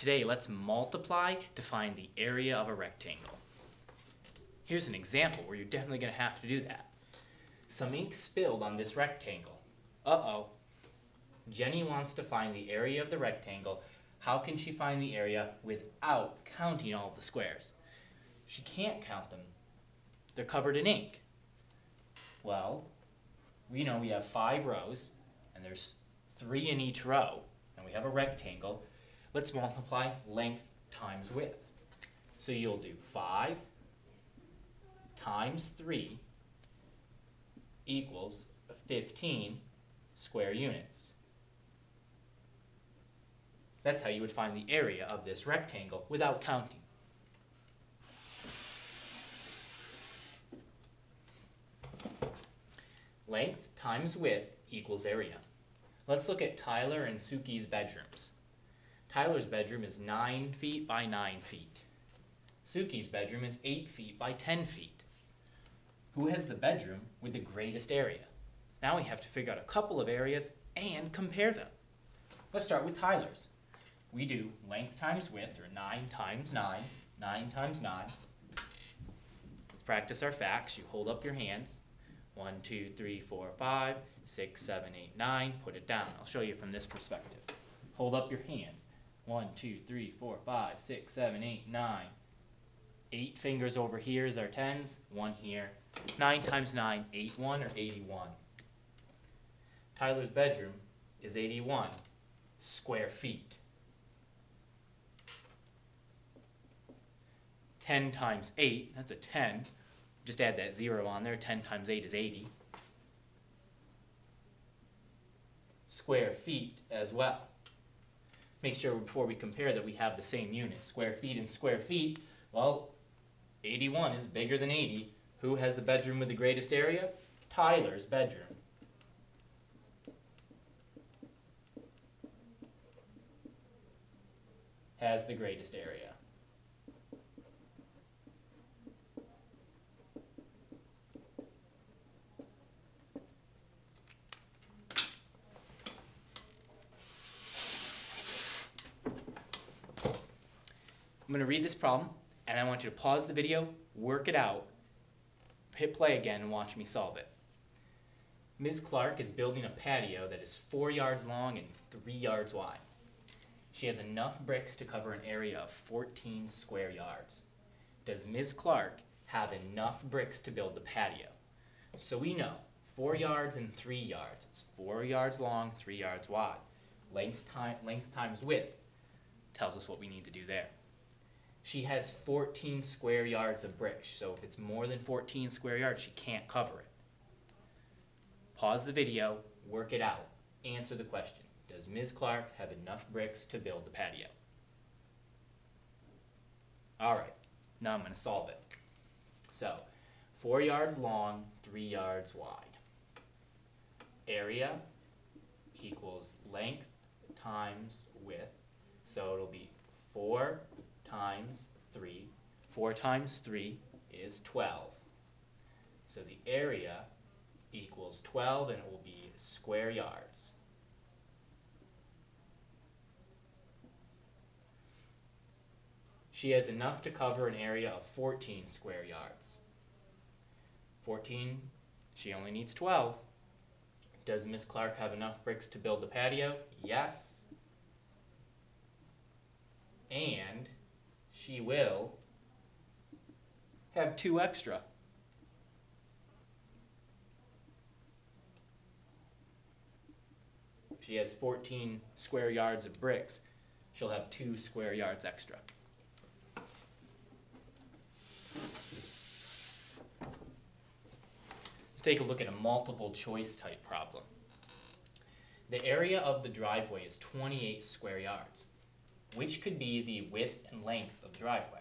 Today, let's multiply to find the area of a rectangle. Here's an example where you're definitely going to have to do that. Some ink spilled on this rectangle. Uh-oh. Jenny wants to find the area of the rectangle. How can she find the area without counting all of the squares? She can't count them. They're covered in ink. Well, we know we have 5 rows, and there's 3 in each row, and we have a rectangle. Let's multiply length times width. So you'll do 5 times 3 equals 15 square units. That's how you would find the area of this rectangle without counting. Length times width equals area. Let's look at Tyler and Suki's bedrooms. Tyler's bedroom is 9 feet by 9 feet. Suki's bedroom is 8 feet by 10 feet. Who has the bedroom with the greatest area? Now we have to figure out a couple of areas and compare them. Let's start with Tyler's. We do length times width, or 9 times 9, 9 times 9. Let's practice our facts. You hold up your hands. 1, 2, 3, 4, 5, 6, 7, 8, 9. Put it down. I'll show you from this perspective. Hold up your hands. 1, 2, 3, 4, 5, 6, 7, 8, 9. 8 fingers over here is our tens. 1 here. 9 times 9, 81 or 81. Tyler's bedroom is 81 square feet. 10 times 8, that's a 10. Just add that 0 on there. 10 times 8 is 80. Square feet as well. Make sure before we compare that we have the same unit. Square feet and square feet. Well, 81 is bigger than 80. Who has the bedroom with the greatest area? Tyler's bedroom. Has the greatest area. I'm going to read this problem, and I want you to pause the video, work it out, hit play again, and watch me solve it. Ms. Clark is building a patio that is 4 yards long and 3 yards wide. She has enough bricks to cover an area of 14 square yards. Does Ms. Clark have enough bricks to build the patio? So we know 4 yards and 3 yards. It's 4 yards long, 3 yards wide. Length times width tells us what we need to do there. She has 14 square yards of bricks, so if it's more than 14 square yards, she can't cover it. Pause the video, work it out, answer the question. Does Ms. Clark have enough bricks to build the patio? Alright, now I'm going to solve it. So, 4 yards long, 3 yards wide. Area equals length times width, so it'll be 4 times 3. 4 times 3 is 12. So the area equals 12, and it will be square yards. She has enough to cover an area of 14 square yards. 14, she only needs 12. Does Ms. Clark have enough bricks to build the patio? Yes. And she will have 2 extra. If she has 14 square yards of bricks, she'll have 2 square yards extra. Let's take a look at a multiple choice type problem. The area of the driveway is 28 square yards. Which could be the width and length of the driveway?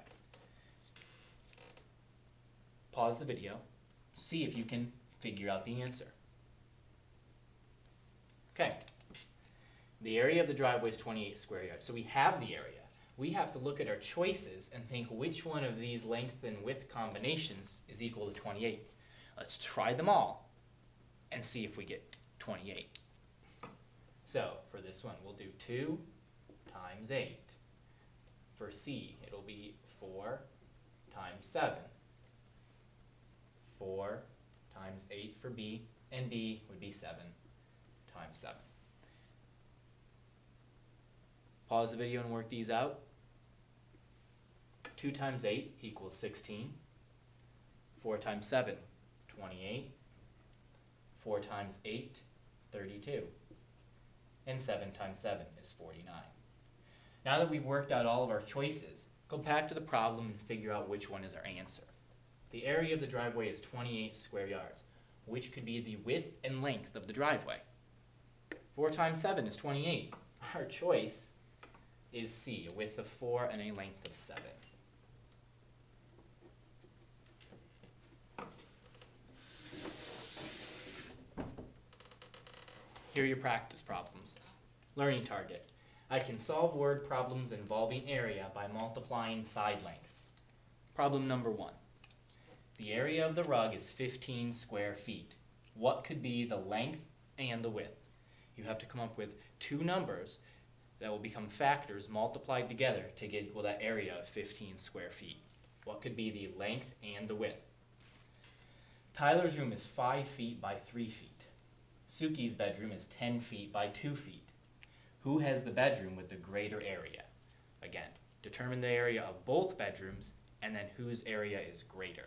Pause the video, see if you can figure out the answer. Okay, the area of the driveway is 28 square yards, so we have the area. We have to look at our choices and think which one of these length and width combinations is equal to 28. Let's try them all and see if we get 28. So for this one, we'll do 2 times 8. for C, it'll be 4 times 7. 4 times 8 for B, and D would be 7 times 7. Pause the video and work these out. 2 times 8 equals 16. 4 times 7, 28. 4 times 8, 32. And 7 times 7 is 49. Now that we've worked out all of our choices, go back to the problem and figure out which one is our answer. The area of the driveway is 28 square yards, which could be the width and length of the driveway. 4 times 7 is 28. Our choice is C, a width of 4 and a length of 7. Here are your practice problems. Learning target. I can solve word problems involving area by multiplying side lengths. Problem number 1. The area of the rug is 15 square feet. What could be the length and the width? You have to come up with two numbers that will become factors multiplied together to get equal that area of 15 square feet. What could be the length and the width? Tyler's room is 5 feet by 3 feet. Suki's bedroom is 10 feet by 2 feet. Who has the bedroom with the greater area? Again, determine the area of both bedrooms and then whose area is greater.